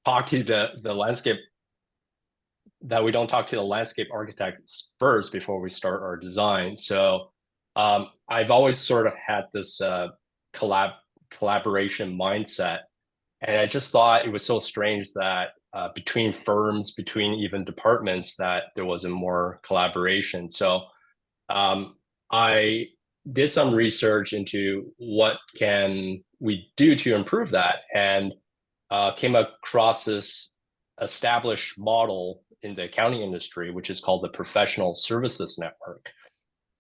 talk to the landscape that we don't talk to the landscape architects first before we start our design. So I've always sort of had this collaboration mindset, and I just thought it was so strange that between firms, between even departments, that there wasn't more collaboration. So I did some research into what can we do to improve that, and came across this established model in the accounting industry, which is called the Professional Services Network,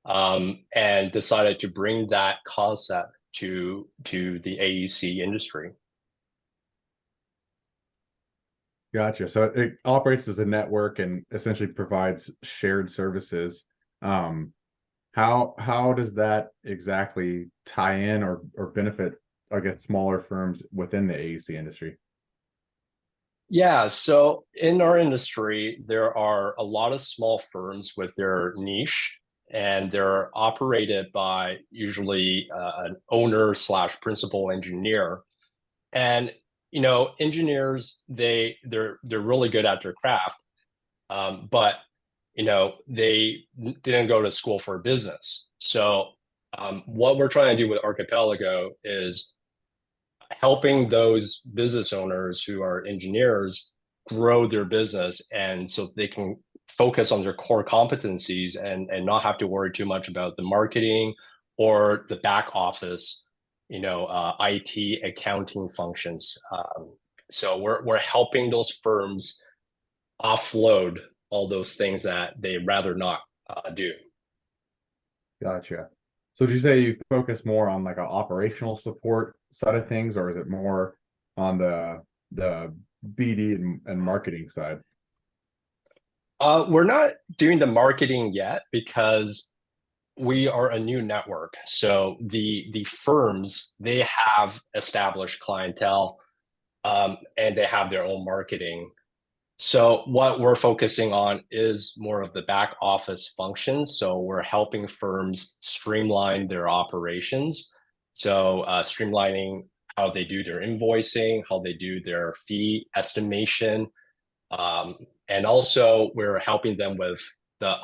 and decided to bring that concept to the AEC industry. Gotcha. So it operates as a network and essentially provides shared services. Um, how does that exactly tie in or benefit, I guess, smaller firms within the AEC industry? Yeah, so in our industry, there are a lot of small firms with their niche, and they're operated by usually an owner slash principal engineer. And engineers, they're really good at their craft, but they didn't go to school for business. So what we're trying to do with Archipelago is helping those business owners who are engineers grow their business, and so they can focus on their core competencies and not have to worry too much about the marketing or the back office, IT accounting functions. So we're helping those firms offload all those things that they rather not do. Gotcha. So did you say you focus more on like an operational support side of things, or is it more on the BD and marketing side? We're not doing the marketing yet because we are a new network. So the firms, they have established clientele, and they have their own marketing. So what we're focusing on is more of the back office functions. So we're helping firms streamline their operations. So streamlining how they do their invoicing, how they do their fee estimation, um, and also we're helping them with the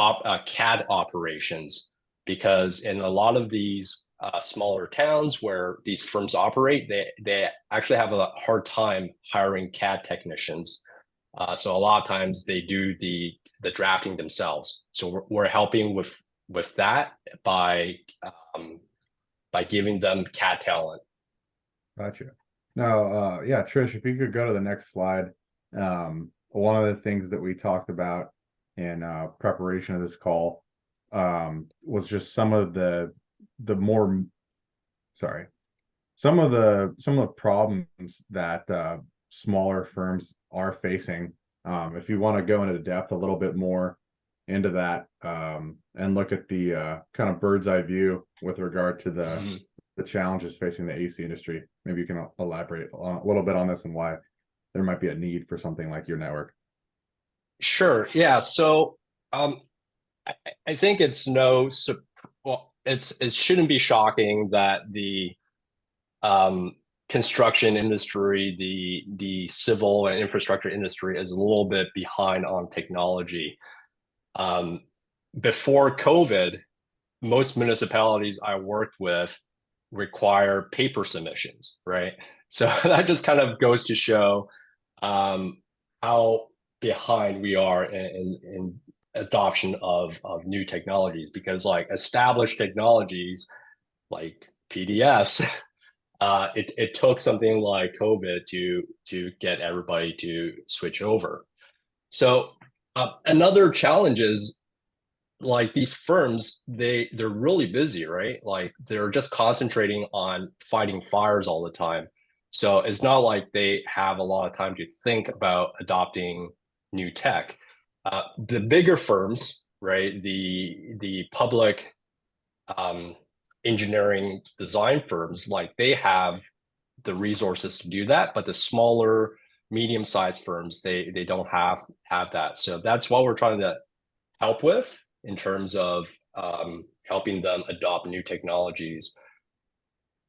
CAD operations, because in a lot of these smaller towns where these firms operate, they actually have a hard time hiring CAD technicians. So a lot of times they do the drafting themselves. So we're helping with that by giving them CAD talent. Gotcha. Now, yeah, Trish, if you could go to the next slide. One of the things that we talked about in preparation of this call was just the more, sorry, some of the problems that smaller firms are facing. If you want to go into depth a little bit more into that, and look at the kind of bird's eye view with regard to Mhm. the challenges facing the AC industry. Maybe you can elaborate a little bit on this and why there might be a need for something like your network. Sure. Yeah. So um, I, I think it's well, it shouldn't be shocking that the um, construction industry, the civil and infrastructure industry is a little bit behind on technology. Um, Before COVID, most municipalities I worked with require paper submissions, right? So that just kind of goes to show um, how behind we are in adoption of new technologies, because like established technologies like PDFs, it took something like COVID to get everybody to switch over. So another challenge is like these firms, they're really busy, right? Like they're just concentrating on fighting fires all the time. So it's not like they have a lot of time to think about adopting new tech. The bigger firms, right? The public um, engineering design firms, like they have the resources to do that, but the smaller, medium-sized firms, they don't have that. So that's what we're trying to help with in terms of helping them adopt new technologies.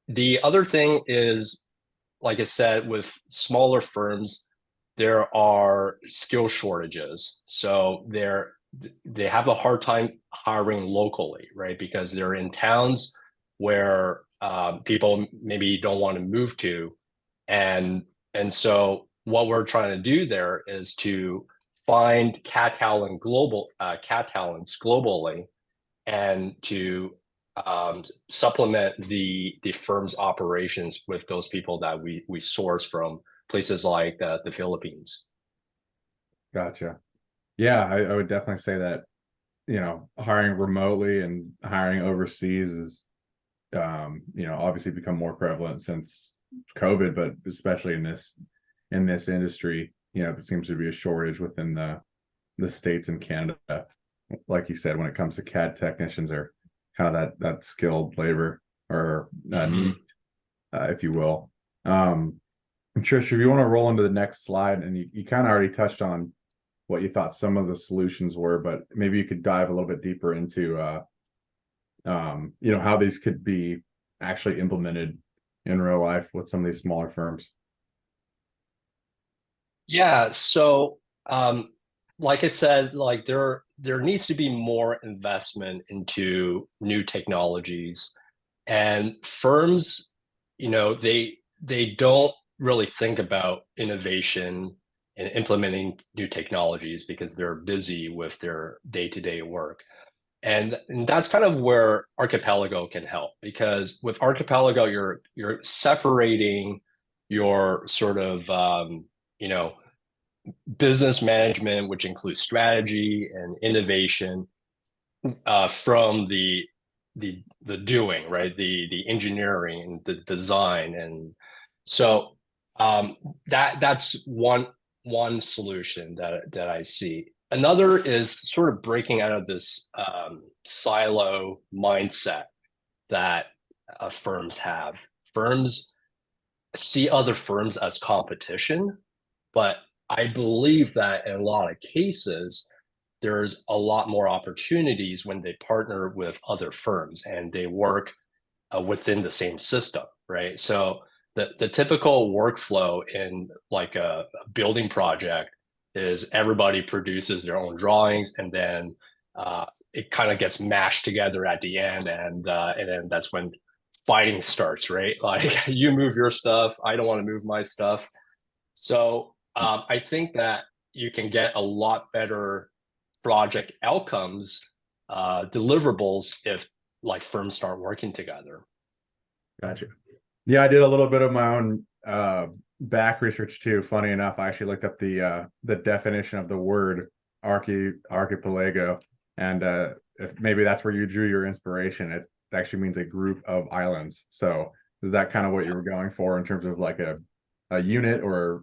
The other thing is, like I said, with smaller firms, there are skill shortages. So they have a hard time hiring locally, right? Because they're in towns where people maybe don't want to move to, and so what we're trying to do there is to find cat talents globally, and to supplement the firm's operations with those people that we source from places like the Philippines. Gotcha. Yeah, I would definitely say that, hiring remotely and hiring overseas is, obviously become more prevalent since COVID, but especially in this industry, there seems to be a shortage within the States and Canada. Like you said, when it comes to CAD technicians, are kind of that skilled labor, or Mhm. niche, if you will. Trish, if you want to roll into the next slide, and you kind of already touched on what you thought some of the solutions were, but maybe you could dive a little bit deeper into how these could be actually implemented in real life with some of these smaller firms. Yeah, so like I said, like there needs to be more investment into new technologies, and firms, they don't really think about innovation and implementing new technologies because they're busy with their day-to-day work. And that's kind of where Archipelago can help, because with Archipelago, you're separating your sort of you know business management, which includes strategy and innovation, from the doing, right? The engineering, the design, and so that's one solution that I see. Another is sort of breaking out of this silo mindset that firms have. Firms see other firms as competition, but I believe that in a lot of cases, there's a lot more opportunities when they partner with other firms and they work within the same system, right? So the typical workflow in like a building project is everybody produces their own drawings, and then it kind of gets mashed together at the end, and then that's when fighting starts, right? Like you move your stuff, I don't want to move my stuff. So I think that you can get a lot better project outcomes, deliverables, if like firms start working together. Gotcha. Yeah, I did a little bit of my own back research too. Funny enough, I actually looked up the definition of the word archipelago, and if maybe that's where you drew your inspiration. It actually means a group of islands. So is that kind of what you were going for in terms of like a unit, or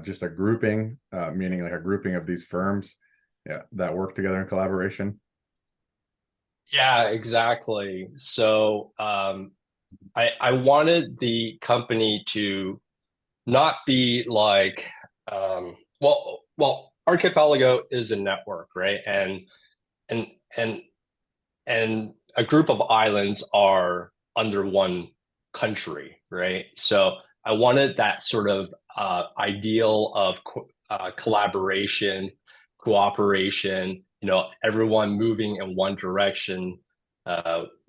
just a grouping, meaning like a grouping of these firms, yeah, that work together in collaboration? Yeah, exactly. So I wanted the company to not be like Archipelago is a network, right? And and and a group of islands are under one country, right? So I wanted that sort of ideal of collaboration, cooperation, everyone moving in one direction,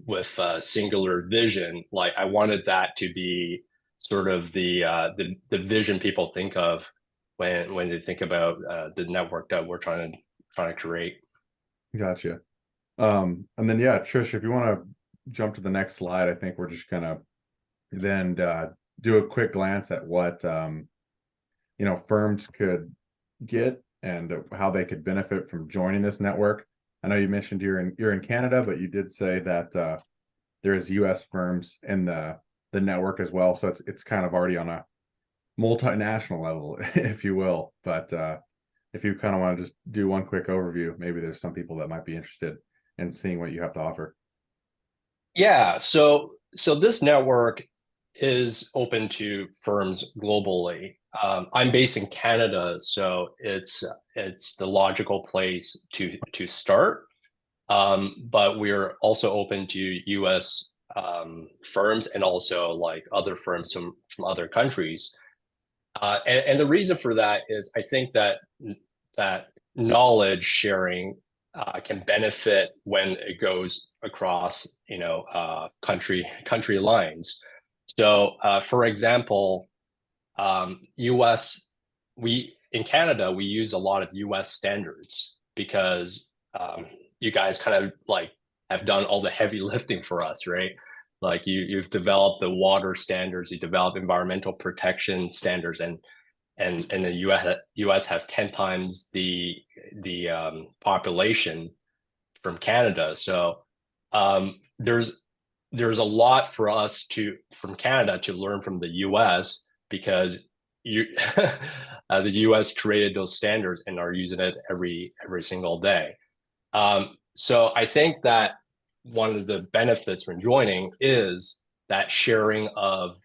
with a singular vision. Like I wanted that to be sort of the vision people think of when they think about the network that we're trying to create. Gotcha. And then yeah, Trish, if you want to jump to the next slide, I think we're just gonna then do a quick glance at what firms could get, and how they could benefit from joining this network. I know you mentioned you're in Canada, but you did say that there's U.S. firms in the network as well, so it's kind of already on a multinational level, if you will. But if you kind of want to just do one quick overview, maybe there's some people that might be interested in seeing what you have to offer. Yeah, so this network is open to firms globally. I'm based in Canada, so it's the logical place to start. But we're also open to U.S. Firms, and also like other firms from other countries. And the reason for that is I think that knowledge sharing can benefit when it goes across, country lines. So, for example, U.S. we in Canada we use a lot of U.S. standards because you guys kind of like have done all the heavy lifting for us, right? Like you've developed the water standards, you develop environmental protection standards, and the US has 10 times the population from Canada. So there's a lot for us to from Canada to learn from the US because you the US created those standards and are using it every single day. So I think that one of the benefits from joining is that sharing of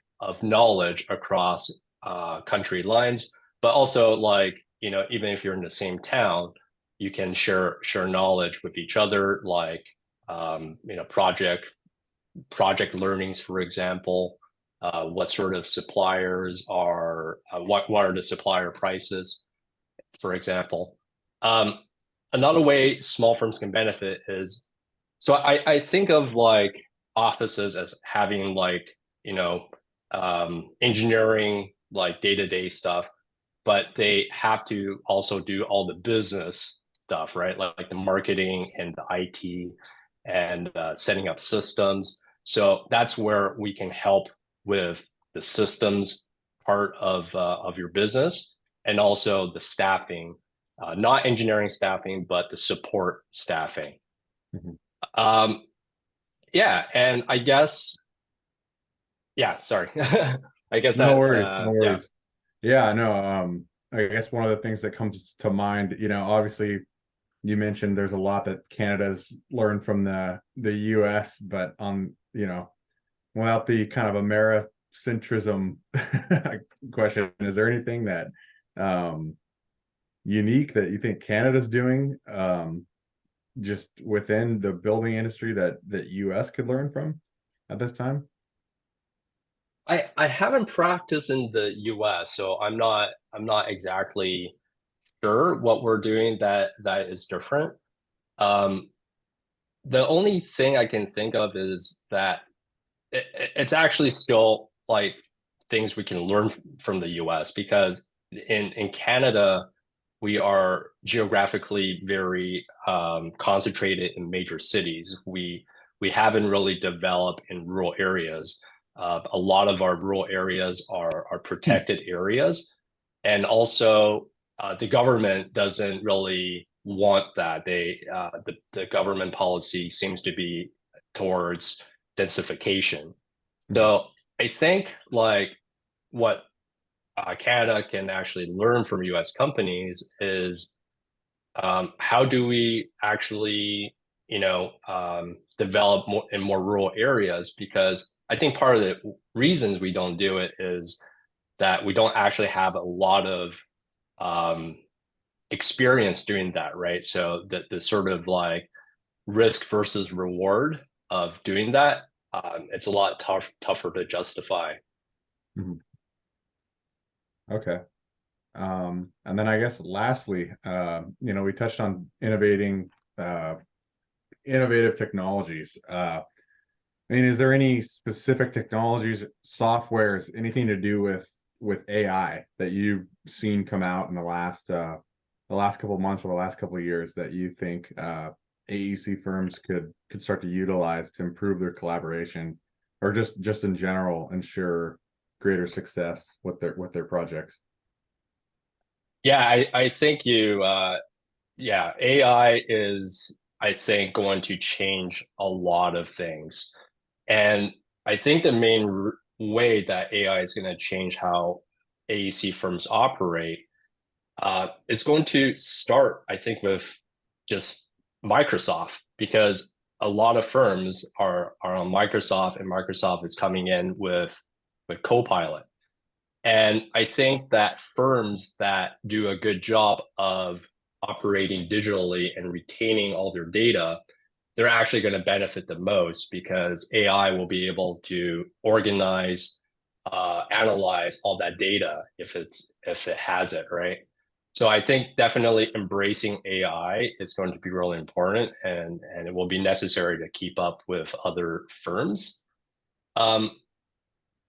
knowledge across country lines, but also like even if you're in the same town, you can share knowledge with each other, like project learnings, for example. What sort of suppliers are what are the supplier prices, for example. Another way small firms can benefit is so I think of like offices as having like, engineering, like day-to-day stuff, but they have to also do all the business stuff, right? Like the marketing and the IT and setting up systems. So that's where we can help with the systems part of your business and also the staffing, not engineering staffing, but the support staffing. Mhm. Um, yeah, and I guess, yeah, sorry. I guess No that's worries, no yeah. worries. Yeah, no, I guess one of the things that comes to mind, obviously you mentioned there's a lot that Canada's learned from the US, but without the kind of Americentrism question, is there anything that um unique that you think Canada's doing just within the building industry that US could learn from at this time? I haven't practiced in the US, so I'm not exactly sure what we're doing that is different. Um, the only thing I can think of is that it's actually still like things we can learn from the US because in Canada we are geographically very concentrated in major cities. We haven't really developed in rural areas. A lot of our rural areas are protected areas, and also the government doesn't really want that. The government policy seems to be towards densification. Mhm. So I think like what Canada can actually learn from U.S. companies is how do we actually, develop more in more rural areas? Because I think part of the reasons we don't do it is that we don't actually have a lot of um, experience doing that, right? So the sort of like risk versus reward of doing that, it's a lot tougher to justify. Mhm. Okay. And then I guess lastly, we touched on innovative technologies. I mean, is there any specific technologies, softwares, anything to do with AI that you've seen come out in the last couple of months or the last couple of years that you think AEC firms could start to utilize to improve their collaboration or just in general ensure greater success with their projects? Yeah, I think yeah, AI is, I think, going to change a lot of things. And I think the main way that AI is going to change how AEC firms operate, it's going to start, I think, with just Microsoft, because a lot of firms are on Microsoft, and Microsoft is coming in with Copilot. And I think that firms that do a good job of operating digitally and retaining all their data, they're actually going to benefit the most because AI will be able to organize analyze all that data if it has it, right? So I think definitely embracing AI is going to be really important, and it will be necessary to keep up with other firms. Um,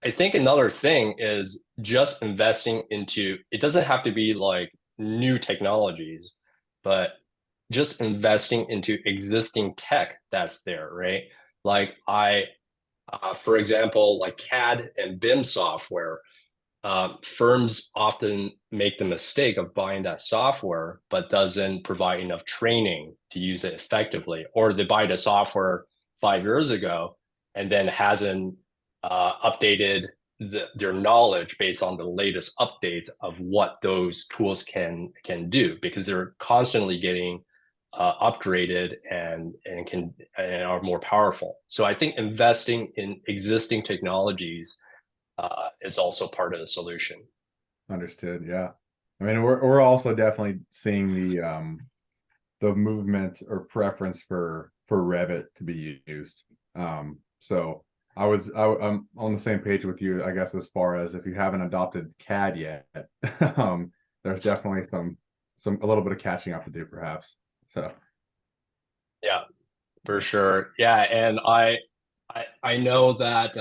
I think another thing is just investing into, it doesn't have to be like new technologies, but just investing into existing tech that's there, right? Like for example, like CAD and BIM software, firms often make the mistake of buying that software, but doesn't provide enough training to use it effectively, or they buy the software 5 years ago and then hasn't updated their knowledge based on the latest updates of what those tools can do, because they're constantly getting upgraded and are more powerful. So I think investing in existing technologies is also part of the solution. Understood. Yeah. I mean, we're also definitely seeing the movement or preference for Revit to be used. So I'm on the same page with you, I guess, as far as if you haven't adopted CAD yet, there's definitely a little bit of catching up to do, perhaps. So Yeah, for sure. Yeah, and I know that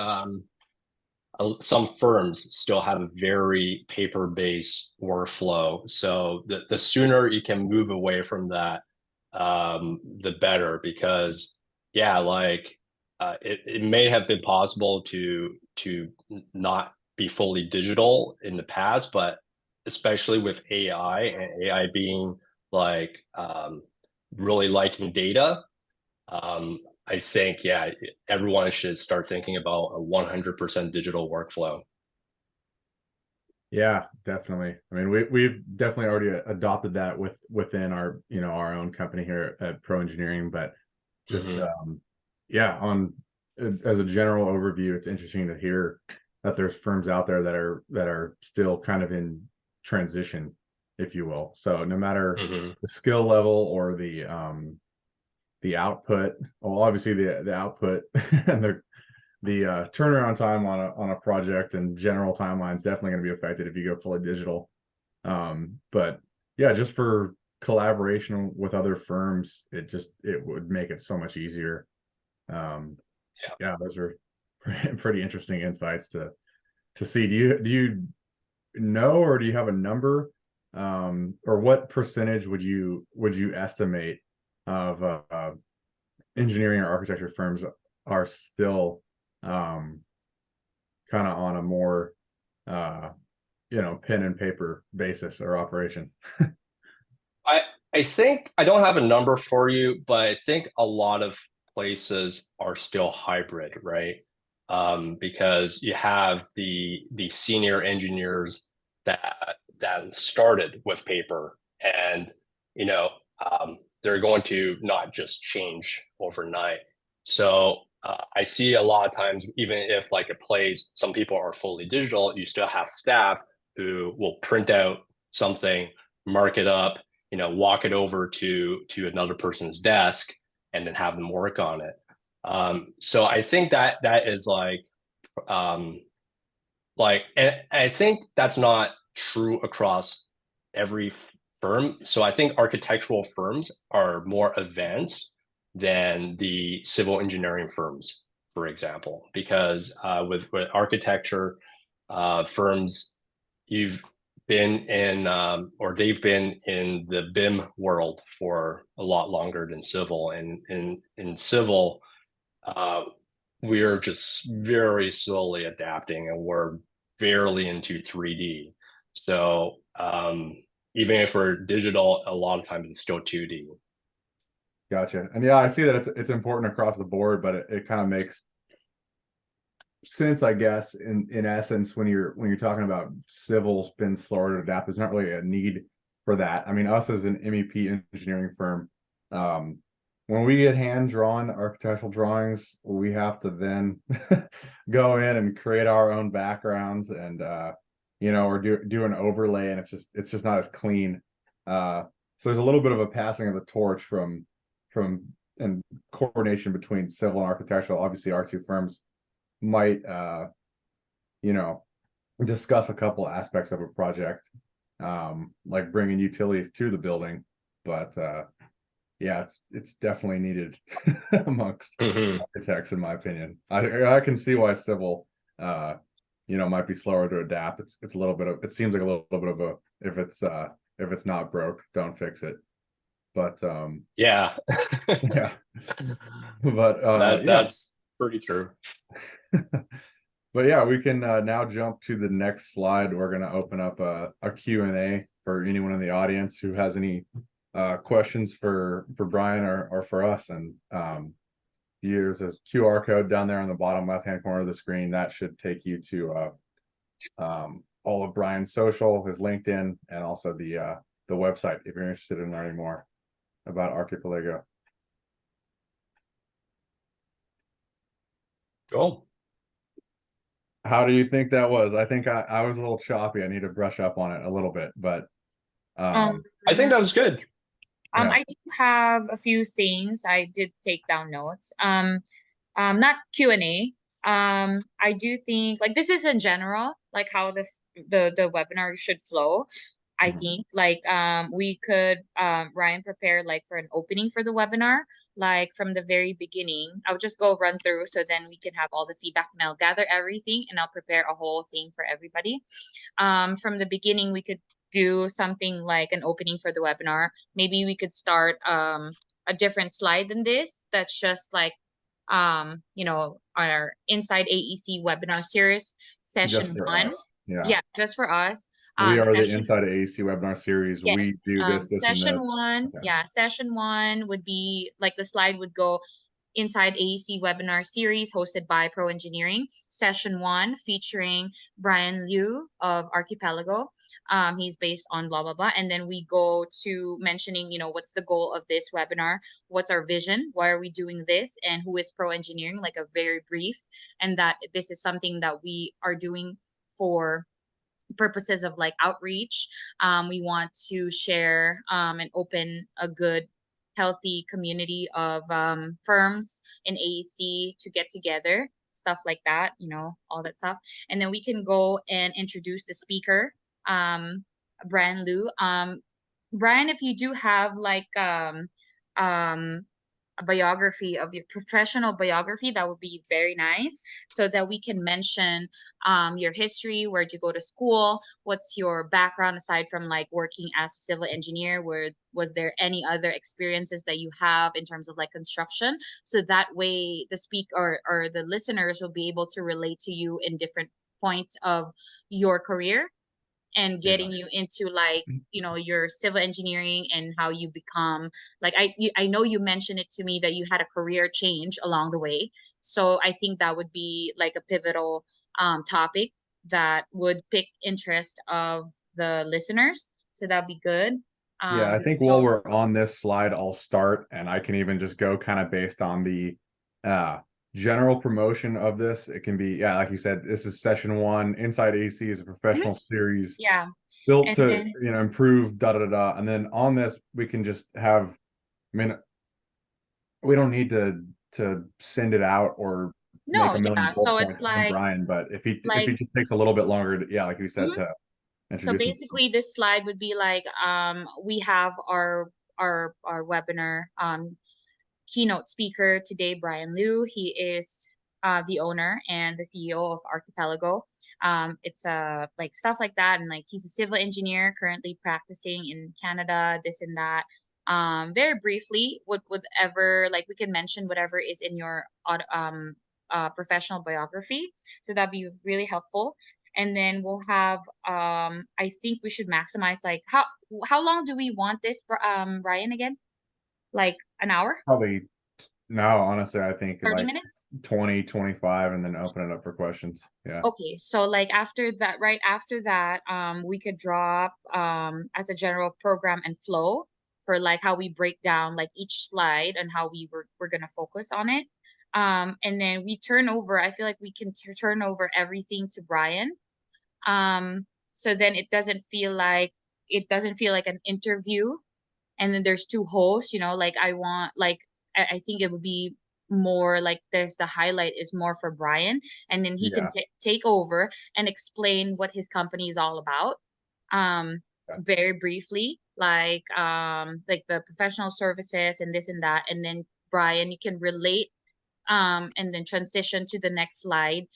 some firms still have a very paper-based workflow. So the sooner you can move away from that, the better. Because yeah, like it may have been possible to not be fully digital in the past, but especially with AI and AI being like really liking data, I think, yeah, everyone should start thinking about a 100% digital workflow. yeah, definitely. I mean, we've definitely already adopted that within our our own company here at Pro Engineering, but just Hmm. yeah, on as a general overview, it's interesting to hear that there's firms out there that are still kind of in transition, if you will. So no matter Hmm. the skill level or the output, well, obviously the output and the turnaround time on a project and general timeline is definitely going to be affected if you go fully digital. But yeah, just for collaboration with other firms, it would make it so much easier. Um, Yeah. yeah, those are pretty interesting insights to see. Do you know, or do you have a number, or what percentage would you estimate of engineering or architecture firms are still um, kind of on a more uh, pen and paper basis or operation? I I think I don't have a number for you, but I think a lot of places are still hybrid, right? Because you have the senior engineers that started with paper, and you know they're going to not just change overnight. So I see a lot of times, even if like a place, some people are fully digital, you still have staff who will print out something, mark it up, walk it over to another person's desk and then have them work on it. So I think that is um, and I think that's not true across every firm. So I think architectural firms are more advanced than the civil engineering firms, for example, because with architecture firms, you've been in or they've been in the BIM world for a lot longer than civil. And in civil, uh, we're just very slowly adapting, and we're barely into 3D. So even if we're digital, a lot of times it's still 2D. Gotcha. And yeah, I see that it's important across the board, but it kind of makes sense, I guess, in essence, when you're talking about civil's been slower to adapt, there's not really a need for that. I mean, us as an MEP engineering firm, um, when we get hand drawn architectural drawings, we have to then go in and create our own backgrounds and or do an overlay, and it's just not as clean. So there's a little bit of a passing of the torch from and coordination between civil and architectural. Obviously, our two firms might discuss a couple aspects of a project, like bringing utilities to the building. But yeah, it's definitely needed amongst Hmm. architects, in my opinion. I can see why civil, might be slower to adapt. It's a little bit of, it seems like a little bit of a, if it's not broke, don't fix it. But Yeah. yeah, but yeah, That's pretty true. but yeah, we can now jump to the next slide. We're going to open up a Q&A for anyone in the audience who has any questions for Brian or for us. And there's a QR code down there on the bottom left-hand corner of the screen. That should take you to all of Brian's social, his LinkedIn, and also the website if you're interested in learning more about Archipelago. Cool. How do you think that was? I think I was a little choppy. I need to brush up on it a little bit, but Um, I think that was good. Yeah. I do have a few things. I did take down notes. Not Q&A. I do think like this is in general, like how the webinar should flow. I Mhm. think like we could Ryan prepare like for an opening for the webinar, like from the very beginning. I'll just go run through so then we can have all the feedback and I'll gather everything and I'll prepare a whole thing for everybody. From the beginning, we could do something like an opening for the webinar. Maybe we could start a different slide than this. That's just like our Inside AEC webinar series, Just session for one. us. Yeah. Yeah, just for us. We are the Session Inside AEC webinar series. We Yes. do this, and Session this. one, Okay. yeah, session one would be like the slide would go Inside AEC webinar series hosted by Pro Engineering. Session one featuring Brian Liu of Archipelago. He's based on blah blah blah, and then we go to mentioning, what's the goal of this webinar, what's our vision, why are we doing this, and who is Pro Engineering, like a very brief, and that this is something that we are doing for purposes of like outreach. We want to share and open a good healthy community of firms in AEC to get together, stuff like that, all that stuff. And then we can go and introduce the speaker, Brian Liu. Brian, if you do have like um a biography of your professional biography, that would be very nice, so that we can mention your history, where'd you go to school, what's your background aside from like working as a civil engineer, where was there any other experiences that you have in terms of like construction, so that way the or the listeners will be able to relate to you in different points of your career and Yeah. getting you into like your civil engineering and how you become like I know you mentioned it to me that you had a career change along the way, so I think that would be like a pivotal topic that would pick interest of the listeners, so that'd be good. Yeah, I think while So we're on this slide, I'll start, and I can even just go kind of based on the uh general promotion of this. It can be, yeah, like you said, this is session one. Inside AC is a mhm, professional series yeah, built and to, then improve da da da da. And then on this, we can just have, I mean, we don't need to send it out or make no, a million yeah, bullet so it's points from like Brian, but if like he just takes a little bit longer to, yeah, like you said, mhm. to So introduce himself. basically this slide would be like we have our webinar keynote speaker today, Brian Liu. He is the owner and the CEO of Archipelago. It's like stuff like that, and like he's a civil engineer currently practicing in Canada, this and that. Very briefly, whatever like we can mention whatever is in your professional biography, so that'd be really helpful. And then we'll have I think we should maximize like how long do we want this, Ryan, again? Like an hour? Probably no, honestly, I think 30 like minutes? 20, 25, and then open it up for questions. Yeah. Okay, so like after that, right after that, we could drop as a general program and flow for like how we break down like each slide and how we're gonna focus on it. And then we turn over, I feel like we can turn over everything to Brian. So then it doesn't feel like an interview and then there's two hosts, like I want like I think it would be more like there's the highlight is more for Brian, and then he can Yeah. take over and explain what his company is all about. Um, Yeah. very briefly, like the professional services and this and that, and then Brian, you can relate and then transition to the next slide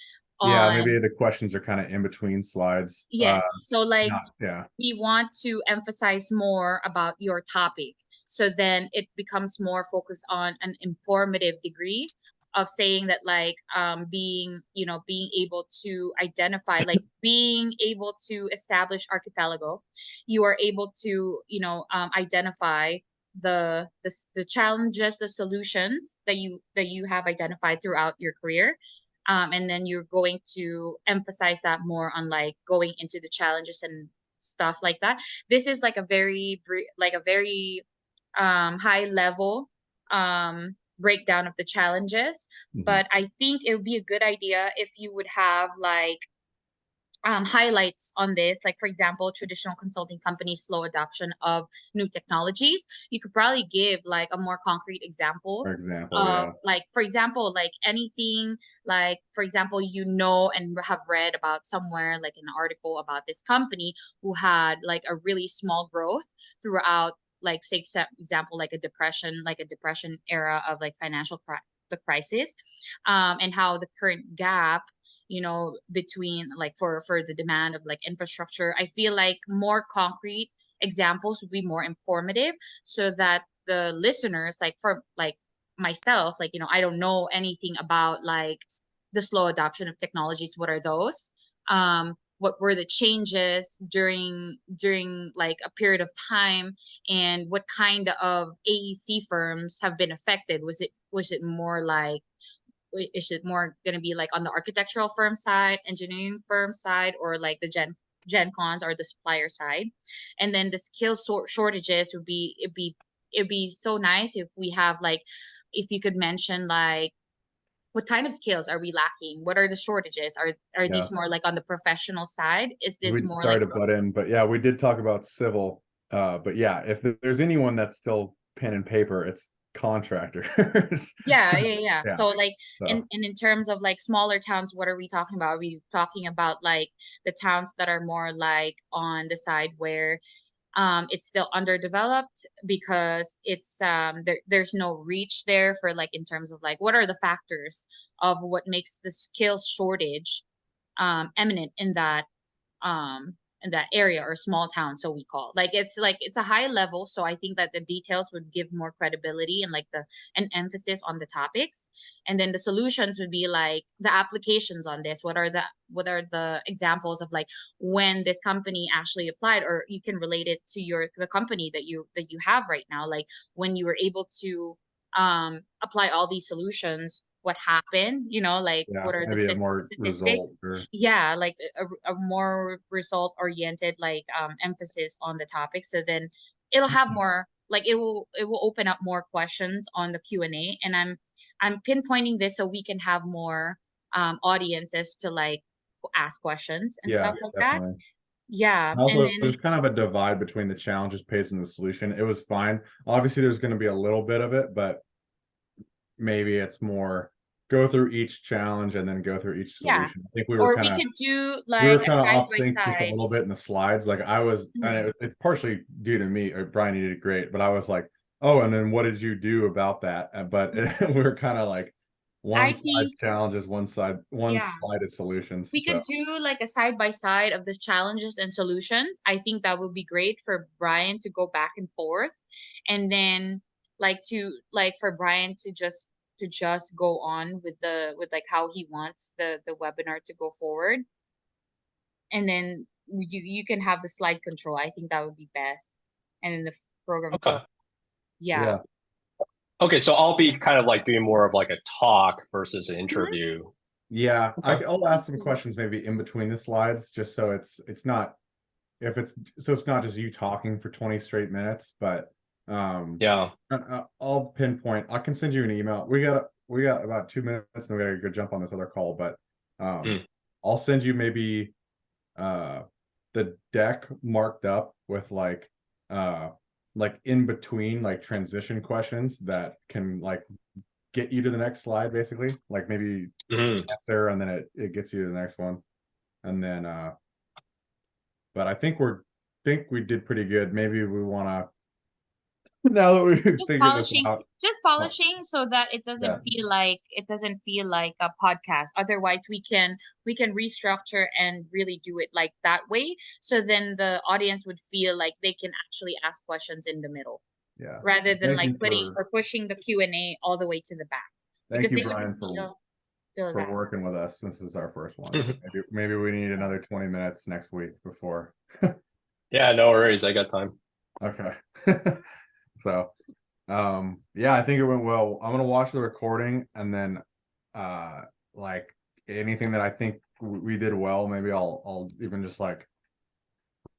Yeah, on maybe the questions are kind of in between slides. yes. So like Not, yeah. we want to emphasize more about your topic. So then it becomes more focused on an informative degree of saying that like being, you know, being able to identify, like being able to establish Archipelago, you are able to, you know, identify the challenges, the solutions that you have identified throughout your career, and then you're going to emphasize that more on like going into the challenges and stuff like that. This is like a very high level breakdown of the challenges, Mhm. but I think it would be a good idea if you would have like highlights on this, like for example, traditional consulting companies slow adoption of new technologies. You could probably give like a more concrete example For example, of yeah. like, for example, like anything, like for example, you know, and have read about somewhere like an article about this company who had like a really small growth throughout, like say example, like a depression era of like the crisis, and how the current gap, you know, between like for the demand of like infrastructure. I feel like more concrete examples would be more informative, so that the listeners, like for like myself, like, you know, I don't know anything about like the slow adoption of technologies. What are those? What were the changes during like a period of time, and what kind of AEC firms have been affected? Was it more like, is it more going to be like on the architectural firm side, engineering firm side, or like the gen cons or the supplier side? And then the skill shortages would be, it'd be so nice if we have like, if you could mention like what kind of skills are we lacking, what are the shortages, are Yeah. these more like on the professional side, is this We more sorry like to butt in, but yeah, we did talk about civil. But yeah, if there's anyone that's still pen and paper, it's contractors. yeah. Yeah. So like So and in terms of like smaller towns, what are we talking about? Are we talking about like the towns that are more like on the side where it's still underdeveloped because it's there's no reach there for like, in terms of like what are the factors of what makes the skill shortage eminent in that area or small town, so we call like it's a high level. So I think that the details would give more credibility and like the an emphasis on the topics, and then the solutions would be like the applications on this. What are the examples of like when this company actually applied, or you can relate it to the company that you have right now, like when you were able to apply all these solutions, what happened, you know, like yeah, what are the maybe a more statistics. result or Yeah, like a more result oriented like emphasis on the topic, so then it'll have more like it will open up more questions on the Q&A, and I'm pinpointing this so we can have more audiences to like ask questions and yeah, stuff like that. definitely. Yeah, and Also, then there's kind of a divide between the challenges paced and the solution. It was fine. Obviously, there's going to be a little bit of it, but maybe it's more go through each challenge and then go through each yeah, solution. I think we were or kind we of could do we like were a kind of side off by sync just a side. little bit in the slides. Like I was, and Mhm. it's partially due to me. Or Brian, you did great, but I was like, oh, and then what did you do about that? But we were kind of like one I slide's think, challenges, one yeah, slide is solutions. we So could do like a side by side of the challenges and solutions. I think that would be great for Brian to go back and forth, and then like for Brian to just go on with the with like how he wants the webinar to go forward, and then you can have the slide control. I think that would be best, and then the program flow. Okay. Yeah. yeah, Okay, so I'll be kind of like doing more of like a talk versus an Mhm. interview. yeah. Okay. I'll ask some Excellent. questions maybe in between the slides, just so it's not if it's so it's not just you talking for 20 straight minutes, but Yeah. I'll pinpoint. I can send you an email. We got about 2 minutes and we gotta go jump on this other call, but Mm. I'll send you maybe the deck marked up with like in between like transition questions that can like get you to the next slide, basically. Like maybe Mhm. answer, and then it gets you to the next one. And then but I think we did pretty good. Maybe we wanna now that we've Just figured this polishing, out. just polishing so that it Yeah. doesn't feel like a podcast. Otherwise we can restructure and really do it like that way, so then the audience would feel like they can actually ask questions in the middle Yeah. rather than Thank like you putting for or pushing the Q&A all the way to the back, thank because you, they would Brian, feel for that. working with us. This is our first one. Maybe we need another 20 minutes next week before. Yeah, no worries. I got time. Okay. So yeah, I think it went well. I'm gonna watch the recording, and then like anything that I think we did well, maybe I'll even just like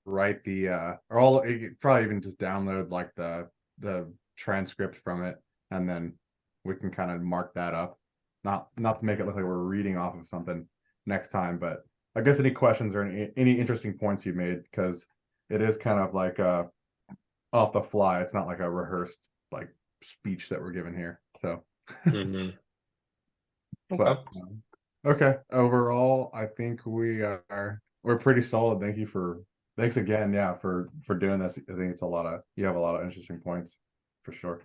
write the or I'll probably even just download like the transcript from it, and then we can kind of mark that up. Not to make it look like we're reading off of something next time, but I guess any questions or any interesting points you made, because it is kind of like off the fly. It's not like a rehearsed like speech that we're giving here. So Mhm. Okay. but okay, overall I think we're pretty solid. Thanks again, yeah, for doing this. I think you have a lot of interesting points for sure.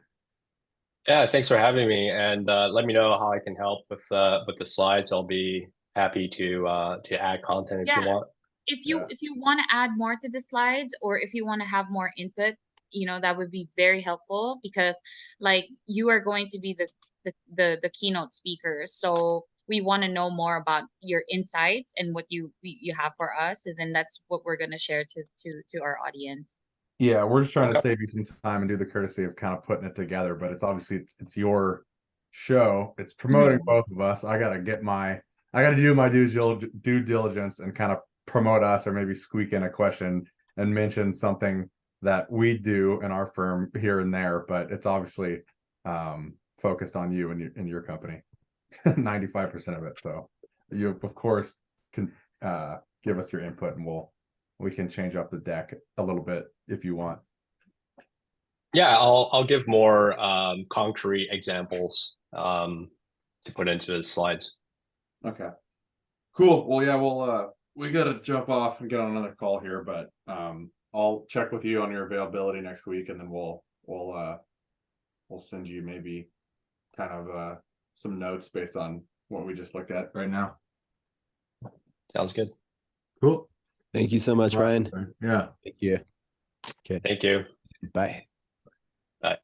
Yeah, thanks for having me, and let me know how I can help with the slides. I'll be happy to add content if you Yeah, want. Yeah, if you want to add more to the slides, or if you want to have more input, that would be very helpful, because like you are going to be the keynote speaker, so we want to know more about your insights and what you have for us, and then that's what we're going to share to our audience. yeah, we're just trying to Okay. save you some time and do the courtesy of kind of putting it together, but it's obviously it's your show. It's promoting Mhm. both of us. I gotta do my due diligence and kind of promote us, or maybe squeak in a question and mention something that we do in our firm here and there, but it's obviously focused on you and your company. 95% of it. So you of course can give us your input, and we can change up the deck a little bit if you want. Yeah, I'll give more concrete examples to put into the slides. Okay. Cool. Well, yeah, we gotta jump off and get on another call here, but I'll check with you on your availability next week, and then we'll send you maybe kind of some notes based on what we just looked at right now. Sounds good. Cool. Thank you so much, Brian. Yeah. Thank you. Okay. Thank you. Bye. Bye.